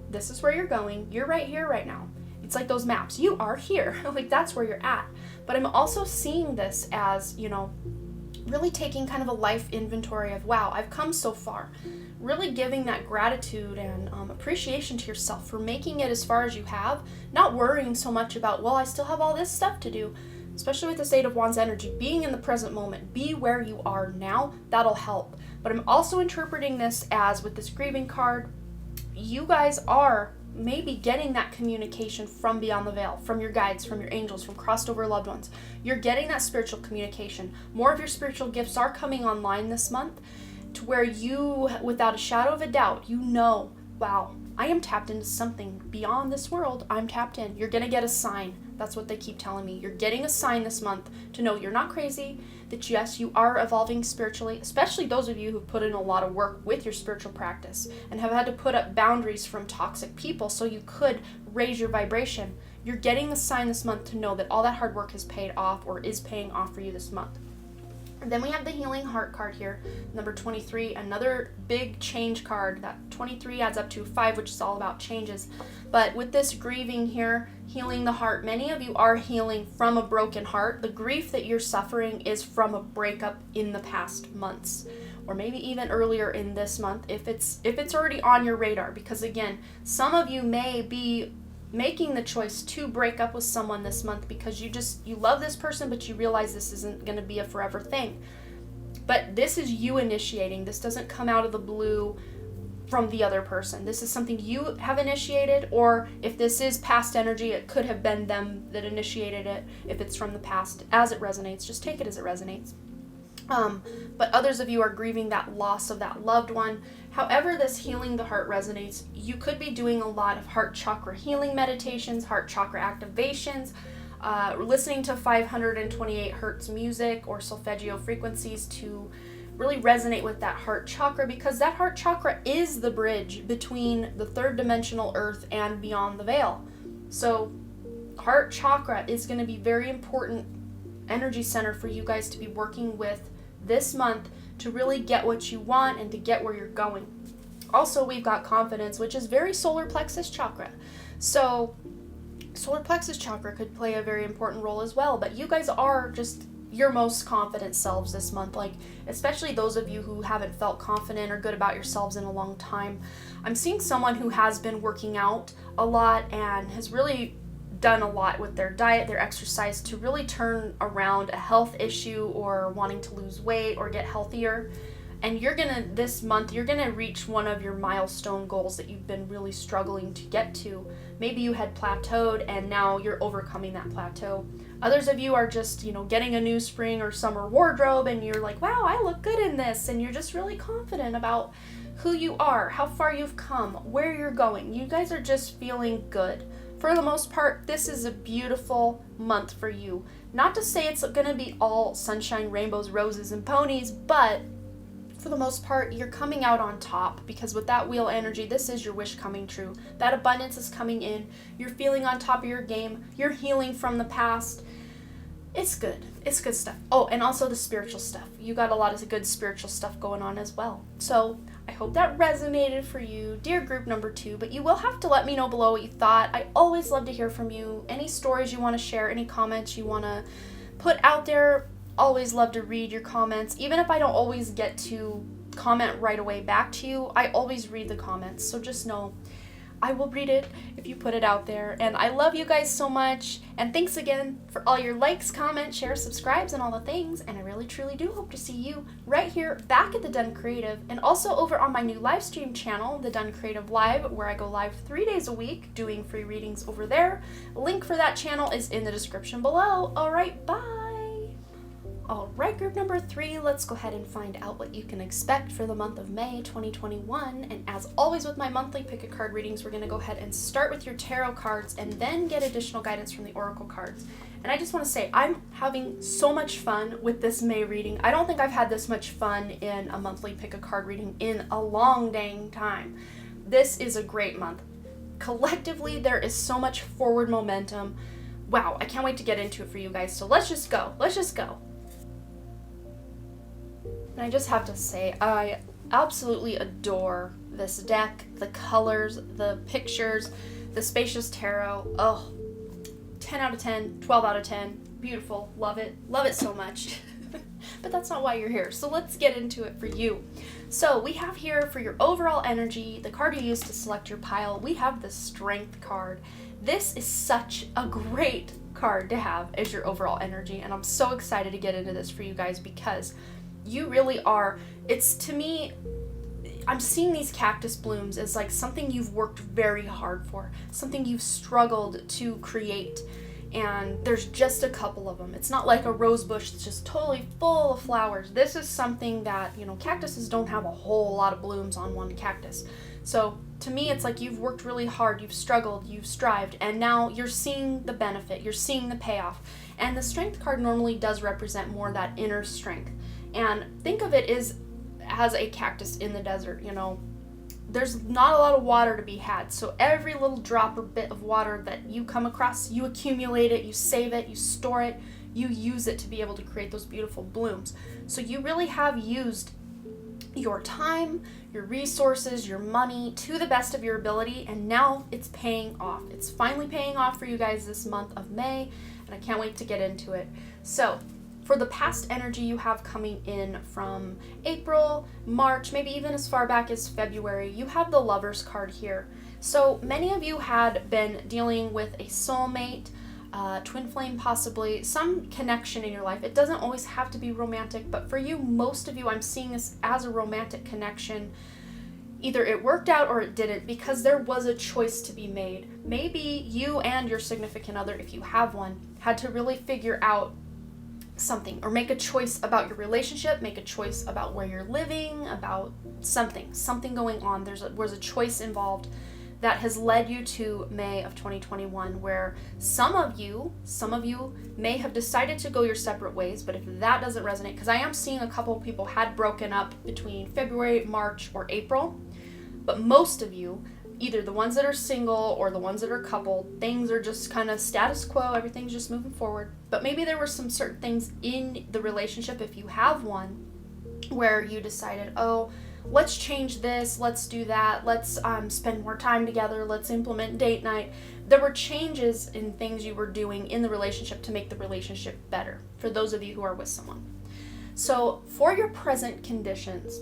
This is where you're going. You're right here right now. It's like those maps. You are here. Like that's where you're at. But I'm also seeing this as, really taking kind of a life inventory of, wow, I've come so far. Really giving that gratitude and appreciation to yourself for making it as far as you have. Not worrying so much about, well, I still have all this stuff to do. Especially with this 8 of Wands energy, being in the present moment, be where you are now, that'll help. But I'm also interpreting this as, with this grieving card, you guys are maybe getting that communication from beyond the veil, from your guides, from your angels, from crossed over loved ones. You're getting that spiritual communication. More of your spiritual gifts are coming online this month to where you, without a shadow of a doubt, wow, I am tapped into something beyond this world. I'm tapped in. You're going to get a sign. That's what they keep telling me. You're getting a sign this month to know you're not crazy, that yes, you are evolving spiritually, especially those of you who've put in a lot of work with your spiritual practice and have had to put up boundaries from toxic people so you could raise your vibration. You're getting the sign this month to know that all that hard work has paid off or is paying off for you this month. And then we have the Healing Heart card here, number 23, another big change card. That 23 adds up to 5, which is all about changes. But with this grieving here, healing the heart, many of you are healing from a broken heart. The grief that you're suffering is from a breakup in the past months, or maybe even earlier in this month if it's already on your radar. Because again, some of you may be making the choice to break up with someone this month because you love this person, but you realize this isn't going to be a forever thing. But this is you initiating. This doesn't come out of the blue from the other person. This is something you have initiated, or if this is past energy, it could have been them that initiated it. If it's from the past, as it resonates, just take it as it resonates. But others of you are grieving that loss of that loved one. However this healing the heart resonates, you could be doing a lot of heart chakra healing meditations, heart chakra activations, listening to 528 hertz music or solfeggio frequencies to really resonate with that heart chakra, because that heart chakra is the bridge between the third dimensional earth and beyond the veil. So heart chakra is going to be very important energy center for you guys to be working with this month to really get what you want and to get where you're going. Also, we've got confidence, which is very solar plexus chakra. So solar plexus chakra could play a very important role as well, but you guys are just your most confident selves this month, like especially those of you who haven't felt confident or good about yourselves in a long time. I'm seeing someone who has been working out a lot and has really done a lot with their diet, their exercise to really turn around a health issue or wanting to lose weight or get healthier. And this month, you're gonna reach one of your milestone goals that you've been really struggling to get to. Maybe you had plateaued and now you're overcoming that plateau. Others of you are just, getting a new spring or summer wardrobe and you're like, wow, I look good in this. And you're just really confident about who you are, how far you've come, where you're going. You guys are just feeling good. For the most part, this is a beautiful month for you. Not to say it's gonna be all sunshine, rainbows, roses, and ponies, but for the most part, you're coming out on top, because with that wheel energy, this is your wish coming true. That abundance is coming in. You're feeling on top of your game. You're healing from the past. It's good. It's good stuff. Oh, and also the spiritual stuff. You got a lot of good spiritual stuff going on as well. So I hope that resonated for you, dear group number 2, but you will have to let me know below what you thought. I always love to hear from you. Any stories you want to share, any comments you want to put out there, always love to read your comments. Even if I don't always get to comment right away back to you, I always read the comments. So just know I will read it if you put it out there. And I love you guys so much. And thanks again for all your likes, comments, shares, subscribes, and all the things. And I really, truly do hope to see you right here back at The Done Creative, and also over on my new live stream channel, The Done Creative Live, where I go live 3 days a week doing free readings over there. Link for that channel is in the description below. All right, bye. All right, group number 3, let's go ahead and find out what you can expect for the month of May 2021. And as always with my monthly pick a card readings, we're going to go ahead and start with your tarot cards and then get additional guidance from the oracle cards. And I just want to say, I'm having so much fun with this May reading. I don't think I've had this much fun in a monthly pick a card reading in a long dang time. This is a great month. Collectively, there is so much forward momentum. Wow, I can't wait to get into it for you guys. So let's just go. Let's just go. And I just have to say, I absolutely adore this deck, the colors, the pictures, the spacious tarot. Oh, 10 out of 10, 12 out of 10. Beautiful. Love it so much. But that's not why you're here. So let's get into it for you. So we have here for your overall energy, the card you use to select your pile, we have the Strength card. This is such a great card to have as your overall energy. And I'm so excited to get into this for you guys, because you really are, to me, I'm seeing these cactus blooms as like something you've worked very hard for, something you've struggled to create, and there's just a couple of them. It's not like a rose bush that's just totally full of flowers. This is something that, cactuses don't have a whole lot of blooms on one cactus. So to me, it's like you've worked really hard, you've struggled, you've strived, and now you're seeing the benefit, you're seeing the payoff. And the Strength card normally does represent more that inner strength. And think of it as a cactus in the desert, There's not a lot of water to be had. So every little drop or bit of water that you come across, you accumulate it, you save it, you store it, you use it to be able to create those beautiful blooms. So you really have used your time, your resources, your money to the best of your ability, and now it's paying off. It's finally paying off for you guys this month of May, and I can't wait to get into it. So for the past energy you have coming in from April, March, maybe even as far back as February, you have the Lovers card here. So many of you had been dealing with a soulmate, twin flame possibly, some connection in your life. It doesn't always have to be romantic, but for you, most of you, I'm seeing this as a romantic connection. Either it worked out or it didn't, because there was a choice to be made. Maybe you and your significant other, if you have one, had to really figure out something, or make a choice about your relationship, make a choice about where you're living, about something going on. There was a choice involved that has led you to May of 2021, where some of you may have decided to go your separate ways. But if that doesn't resonate, because I am seeing a couple of people had broken up between February, March, or April, but most of you, either the ones that are single or the ones that are coupled, things are just kind of status quo, everything's just moving forward. But maybe there were some certain things in the relationship, if you have one, where you decided, oh, let's change this, let's do that, let's spend more time together, let's implement date night. There were changes in things you were doing in the relationship to make the relationship better, for those of you who are with someone. So for your present conditions,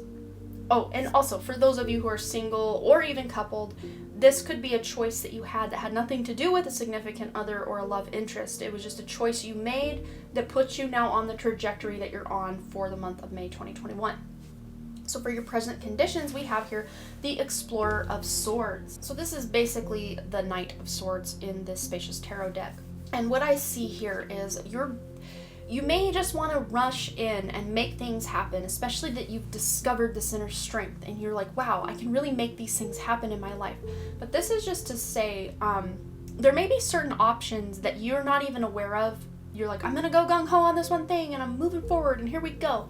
oh, and also for those of you who are single or even coupled, this could be a choice that you had that had nothing to do with a significant other or a love interest. It was just a choice you made that puts you now on the trajectory that you're on for the month of May 2021. So for your present conditions, we have here the Explorer of Swords. So this is basically the Knight of Swords in this Spacious Tarot deck. And what I see here is you may just want to rush in and make things happen, especially that you've discovered this inner strength and you're like, wow, I can really make these things happen in my life. But this is just to say, there may be certain options that you're not even aware of. You're like, I'm going to go gung-ho on this one thing and I'm moving forward and here we go.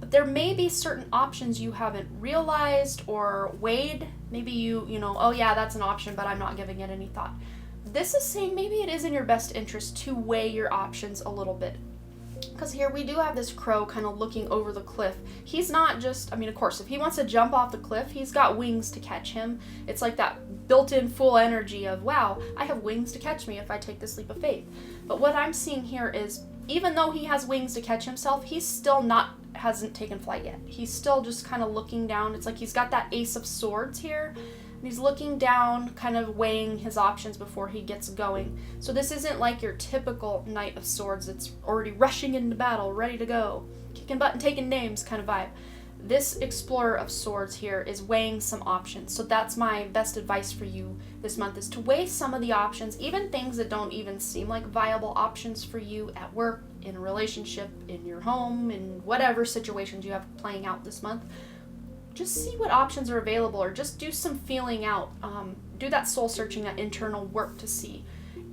But there may be certain options you haven't realized or weighed. Maybe you know, oh yeah, that's an option, but I'm not giving it any thought. This is saying maybe it is in your best interest to weigh your options a little bit. Because here we do have this crow kind of looking over the cliff. He's not just, I mean, of course, if he wants to jump off the cliff, he's got wings to catch him. It's like that built-in full energy of, wow, I have wings to catch me if I take this leap of faith. But what I'm seeing here is, even though he has wings to catch himself, he's still hasn't taken flight yet. He's still just kind of looking down. It's like he's got that Ace of Swords here. He's looking down, kind of weighing his options before he gets going. So this isn't like your typical Knight of Swords that's already rushing into battle, ready to go, kicking butt and taking names kind of vibe. This Explorer of Swords here is weighing some options. So that's my best advice for you this month, is to weigh some of the options, even things that don't even seem like viable options for you at work, in a relationship, in your home, in whatever situations you have playing out this month. Just see what options are available, or just do some feeling out. Do that soul searching, that internal work to see,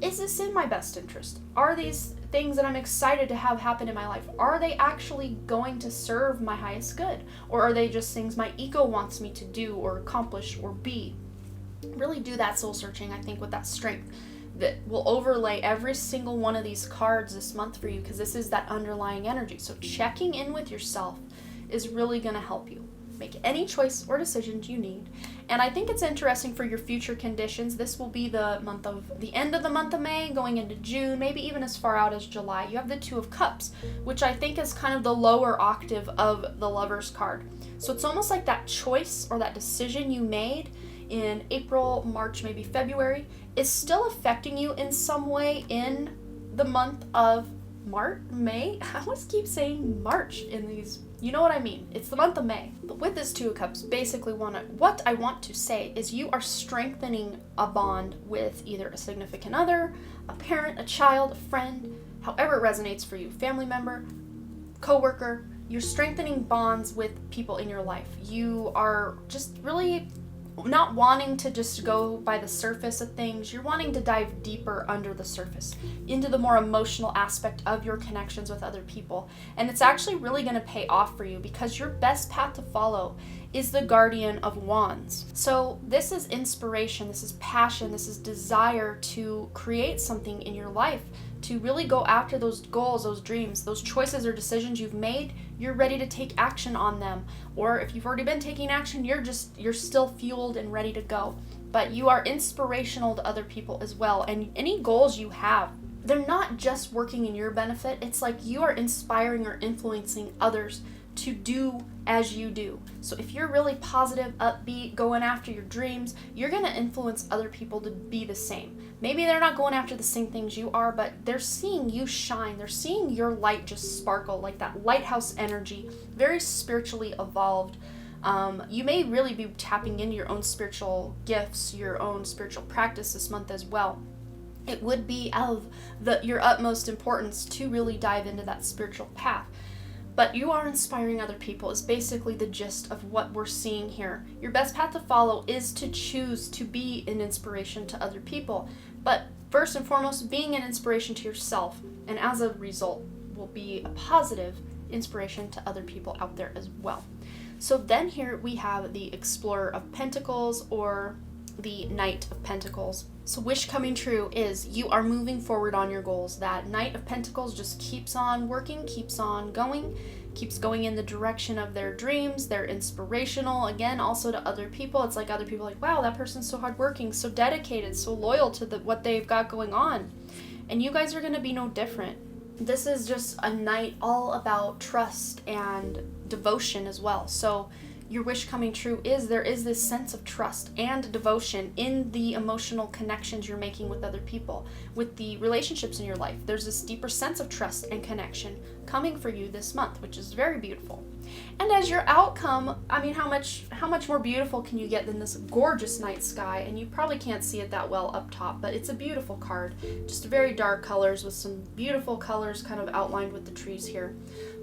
is this in my best interest? Are these things that I'm excited to have happen in my life, are they actually going to serve my highest good? Or are they just things my ego wants me to do or accomplish or be? Really do that soul searching, I think, with that strength that will overlay every single one of these cards this month for you, because this is that underlying energy. So checking in with yourself is really going to help you make any choice or decisions you need. And I think it's interesting for your future conditions. This will be the end of the month of May, going into June, maybe even as far out as July. You have the Two of Cups, which I think is kind of the lower octave of the Lover's card. So it's almost like that choice or that decision you made in April, March, maybe February is still affecting you in some way in the month of May. I always keep saying March in these. You know what I mean? It's the month of May. But with this Two of Cups, basically what I want to say is you are strengthening a bond with either a significant other, a parent, a child, a friend, however it resonates for you, family member, coworker. You're strengthening bonds with people in your life. You are just really not wanting to just go by the surface of things. You're wanting to dive deeper under the surface into the more emotional aspect of your connections with other people. And it's actually really going to pay off for you, because your best path to follow is the Guardian of Wands. So this is inspiration, this is passion, this is desire to create something in your life, to really go after those goals, those dreams, those choices or decisions you've made. You're ready to take action on them. Or if you've already been taking action, you're still fueled and ready to go. But you are inspirational to other people as well. And any goals you have, they're not just working in your benefit. It's like you are inspiring or influencing others to do as you do. So if you're really positive, upbeat, going after your dreams, you're going to influence other people to be the same. Maybe they're not going after the same things you are, but they're seeing you shine. They're seeing your light just sparkle, like that lighthouse energy, very spiritually evolved. You may really be tapping into your own spiritual gifts, your own spiritual practice this month as well. It would be of your utmost importance to really dive into that spiritual path. But you are inspiring other people is basically the gist of what we're seeing here. Your best path to follow is to choose to be an inspiration to other people. But first and foremost, being an inspiration to yourself, and as a result will be a positive inspiration to other people out there as well. So then here we have the Explorer of Pentacles, or the Knight of Pentacles. So wish coming true is you are moving forward on your goals. That Knight of Pentacles just keeps on working, keeps on going, keeps going in the direction of their dreams. They're inspirational, again, also to other people. It's like other people are like, wow, that person's so hardworking, so dedicated, so loyal to what they've got going on. And you guys are going to be no different. This is just a night all about trust and devotion as well. So your wish coming true is there is this sense of trust and devotion in the emotional connections you're making with other people, with the relationships in your life. There's this deeper sense of trust and connection coming for you this month, which is very beautiful. And as your outcome, I mean, how much more beautiful can you get than this gorgeous night sky? And you probably can't see it that well up top, but it's a beautiful card. Just very dark colors with some beautiful colors kind of outlined with the trees here.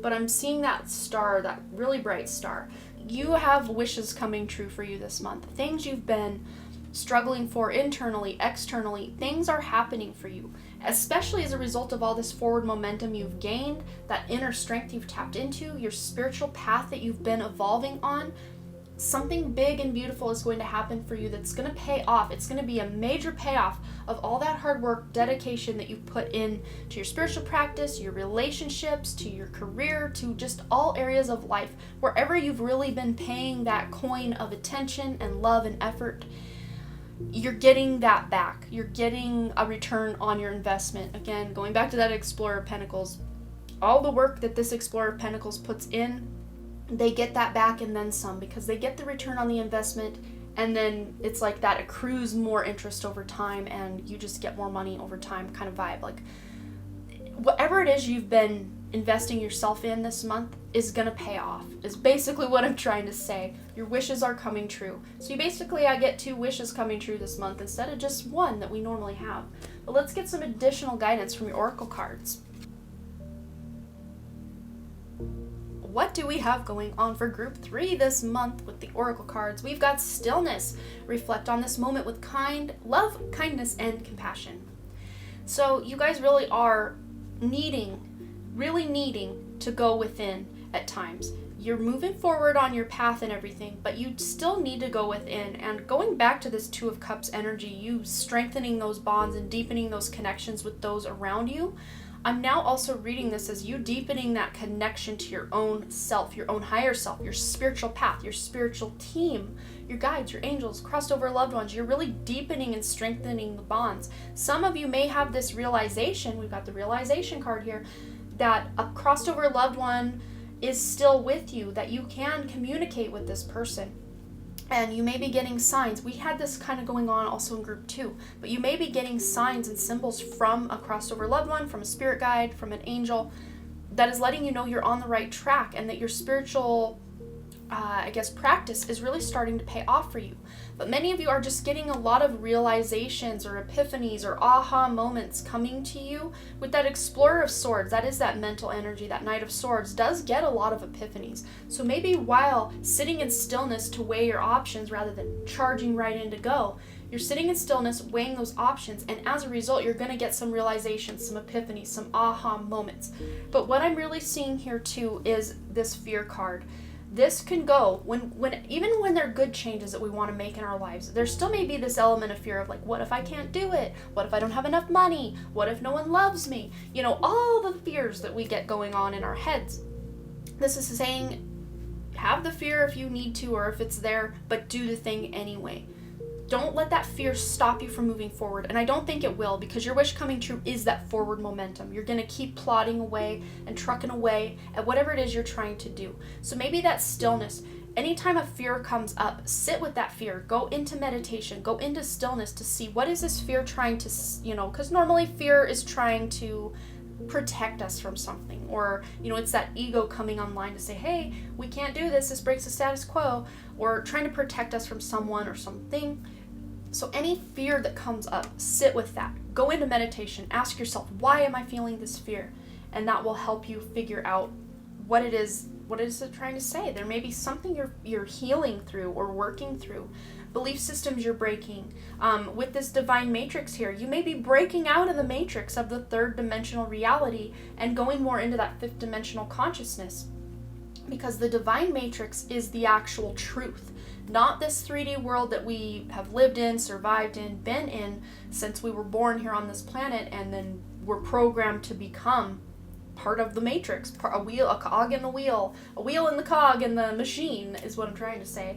But I'm seeing that star, that really bright star. You have wishes coming true for you this month. Things you've been struggling for internally, externally, things are happening for you, especially as a result of all this forward momentum you've gained, that inner strength you've tapped into, your spiritual path that you've been evolving on. Something big and beautiful is going to happen for you that's going to pay off. It's going to be a major payoff of all that hard work, dedication that you put in to your spiritual practice, your relationships, to your career, to just all areas of life. Wherever you've really been paying that coin of attention and love and effort, you're getting that back. You're getting a return on your investment. Again, going back to that Explorer of Pentacles, all the work that this Explorer of Pentacles puts in, they get that back and then some, because they get the return on the investment, and then it's like that accrues more interest over time and you just get more money over time kind of vibe. Like whatever it is you've been investing yourself in this month is gonna pay off, is basically what I'm trying to say. Your wishes are coming true. So I get 2 wishes coming true this month instead of just one that we normally have. But let's get some additional guidance from your oracle cards. What do we have going on for group 3 this month with the oracle cards? We've got stillness. Reflect on this moment with love, kindness, and compassion. So you guys really are needing to go within at times. You're moving forward on your path and everything, but you still need to go within. And going back to this 2 of Cups energy, you strengthening those bonds and deepening those connections with those around you, I'm now also reading this as you deepening that connection to your own self, your own higher self, your spiritual path, your spiritual team, your guides, your angels, crossed over loved ones. You're really deepening and strengthening the bonds. Some of you may have this realization, we've got the realization card here, that a crossed over loved one is still with you, that you can communicate with this person. And you may be getting signs. We had this kind of going on also in group 2, but you may be getting signs and symbols from a crossed over loved one, from a spirit guide, from an angel, that is letting you know you're on the right track and that your spiritual, practice is really starting to pay off for you. But many of you are just getting a lot of realizations or epiphanies or aha moments coming to you with that Explorer of Swords. That is that mental energy. That Knight of Swords does get a lot of epiphanies. So maybe while sitting in stillness to weigh your options rather than charging right in to go, you're sitting in stillness, weighing those options, and as a result, you're going to get some realizations, some epiphanies, some aha moments. But what I'm really seeing here too is this fear card. This can go even when there are good changes that we want to make in our lives, there still may be this element of fear of like, what if I can't do it? What if I don't have enough money? What if no one loves me? You know, all the fears that we get going on in our heads. This is saying, have the fear if you need to or if it's there, but do the thing anyway. Don't let that fear stop you from moving forward. And I don't think it will, because your wish coming true is that forward momentum. You're going to keep plodding away and trucking away at whatever it is you're trying to do. So maybe that stillness, anytime a fear comes up, sit with that fear. Go into meditation. Go into stillness to see what is this fear trying to, because normally fear is trying to protect us from something, or it's that ego coming online to say, hey, we can't do this breaks the status quo, or trying to protect us from someone or something. So any fear that comes up, sit with that. Go into meditation. Ask yourself, why am I feeling this fear? And that will help you figure out what it is it trying to say. There may be something you're healing through or working through. Belief systems you're breaking. With this divine matrix here, you may be breaking out of the matrix of the 3rd dimensional reality and going more into that 5th dimensional consciousness. Because the divine matrix is the actual truth. Not this 3D world that we have lived in, survived in, been in since we were born here on this planet, and then we're programmed to become part of the matrix, a wheel, a cog in the wheel, a wheel in the cog in the machine is what I'm trying to say.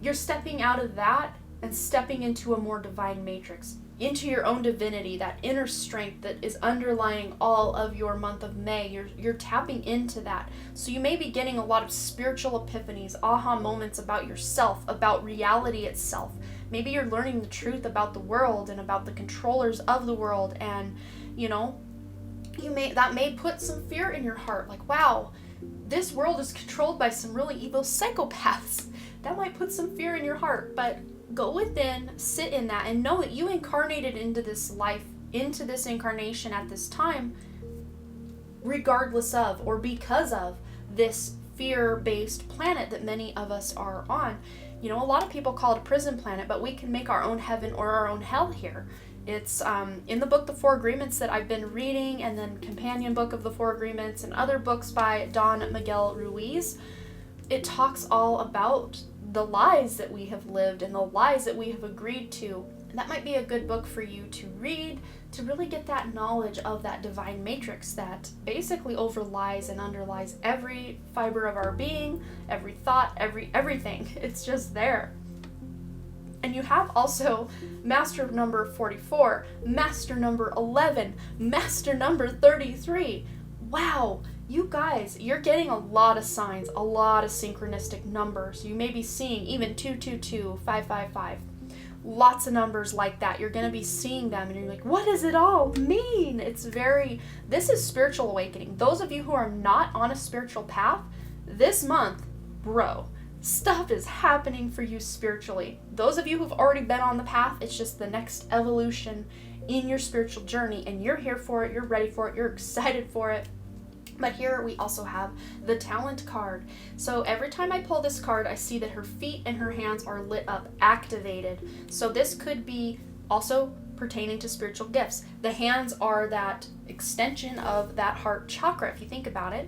You're stepping out of that and stepping into a more divine matrix, into your own divinity, that inner strength that is underlying all of your month of May. You're tapping into that. So you may be getting a lot of spiritual epiphanies, aha moments about yourself, about reality itself. Maybe you're learning the truth about the world and about the controllers of the world, and that may put some fear in your heart, like, wow, this world is controlled by some really evil psychopaths. That might put some fear in your heart, but go within, sit in that, and know that you incarnated into this life, into this incarnation at this time, regardless of or because of this fear-based planet that many of us are on. A lot of people call it a prison planet, but we can make our own heaven or our own hell here. It's in the book The Four Agreements that I've been reading, and then companion book of The Four Agreements and other books by Don Miguel Ruiz. It talks all about the lies that we have lived and the lies that we have agreed to. And that might be a good book for you to read, to really get that knowledge of that divine matrix that basically overlies and underlies every fiber of our being, every thought, everything. It's just there. And you have also master number 44, master number 11, master number 33. Wow, you guys, you're getting a lot of signs, a lot of synchronistic numbers. You may be seeing even 222, 555. Lots of numbers like that. You're going to be seeing them and you're like, what does it all mean? This is spiritual awakening. Those of you who are not on a spiritual path, this month, bro, stuff is happening for you spiritually. Those of you who've already been on the path, it's just the next evolution in your spiritual journey, and you're here for it, you're ready for it, you're excited for it. But here we also have the talent card. So every time I pull this card, I see that her feet and her hands are lit up, activated. So this could be also pertaining to spiritual gifts. The hands are that extension of that heart chakra, if you think about it.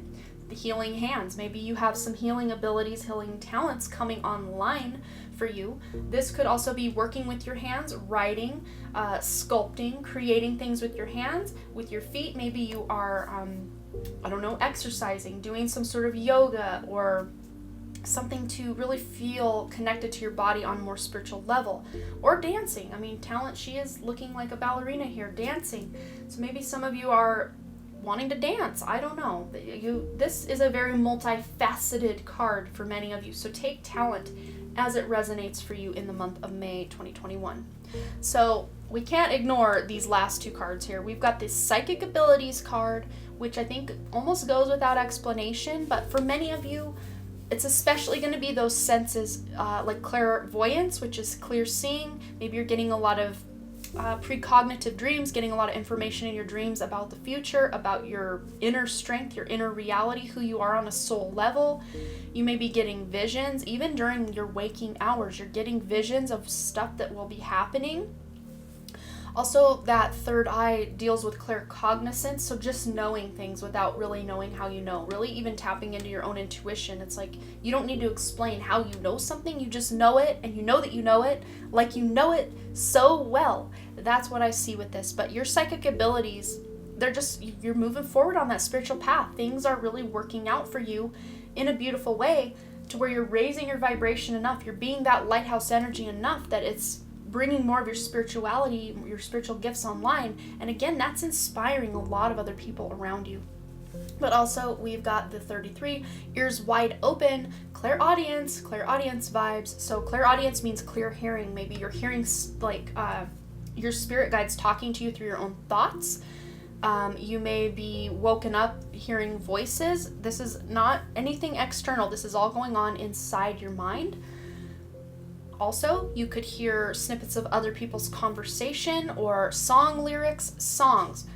The healing hands. Maybe you have some healing abilities, healing talents coming online for you. This could also be working with your hands, writing, sculpting, creating things with your hands. With your feet, maybe you are exercising, doing some sort of yoga or something to really feel connected to your body on a more spiritual level. Or dancing. Talent, she is looking like a ballerina here, dancing. So maybe some of you are wanting to dance. I don't know. This is a very multifaceted card for many of you. So take talent as it resonates for you in the month of May 2021. So we can't ignore these last two cards here. We've got this psychic abilities card, which I think almost goes without explanation, but for many of you, it's especially going to be those senses like clairvoyance, which is clear seeing. Maybe you're getting a lot of precognitive dreams, getting a lot of information in your dreams about the future, about your inner strength, your inner reality, who you are on a soul level. You may be getting visions, even during your waking hours, you're getting visions of stuff that will be happening. Also, that third eye deals with claircognizance, so just knowing things without really knowing how you know, really even tapping into your own intuition. It's like you don't need to explain how you know something, you just know it, and you know that you know it, like you know it so well. That's what I see with this. But your psychic abilities, you're moving forward on that spiritual path. Things are really working out for you in a beautiful way to where you're raising your vibration enough, you're being that lighthouse energy enough that it's bringing more of your spirituality, your spiritual gifts online. And again, that's inspiring a lot of other people around you. But also, we've got the 33, ears wide open, clairaudience vibes. So clairaudience means clear hearing. Maybe you're hearing your spirit guides talking to you through your own thoughts. You may be woken up hearing voices. This is not anything external. This is all going on inside your mind. Also, you could hear snippets of other people's conversation or song lyrics, songs.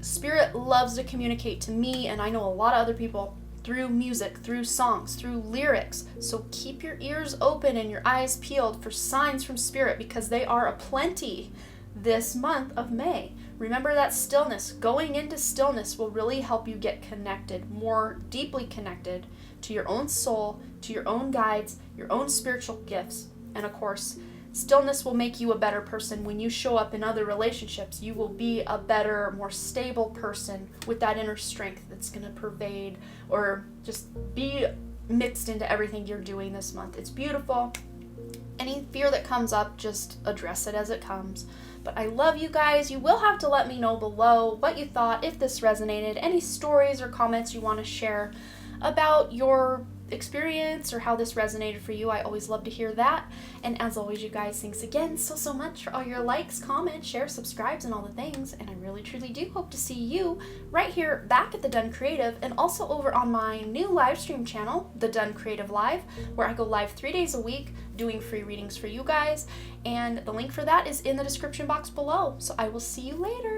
Spirit loves to communicate to me, and I know a lot of other people, through music, through songs, through lyrics. So keep your ears open and your eyes peeled for signs from Spirit, because they are aplenty this month of May. Remember that stillness. Going into stillness will really help you get connected, more deeply connected to your own soul, to your own guides, your own spiritual gifts. And of course, stillness will make you a better person. When you show up in other relationships, you will be a better, more stable person with that inner strength that's going to pervade or just be mixed into everything you're doing this month. It's beautiful. Any fear that comes up, just address it as it comes. But I love you guys. You will have to let me know below what you thought, if this resonated, any stories or comments you want to share about your experience or how this resonated for you. I always love to hear that. And as always, you guys, thanks again so much for all your likes, comments, shares, subscribes, and all the things. And I really truly do hope to see you right here back at The Done Creative, and also over on my new live stream channel, The Done Creative Live, where I go live 3 days a week doing free readings for you guys. And the link for that is in the description box below. So I will see you later.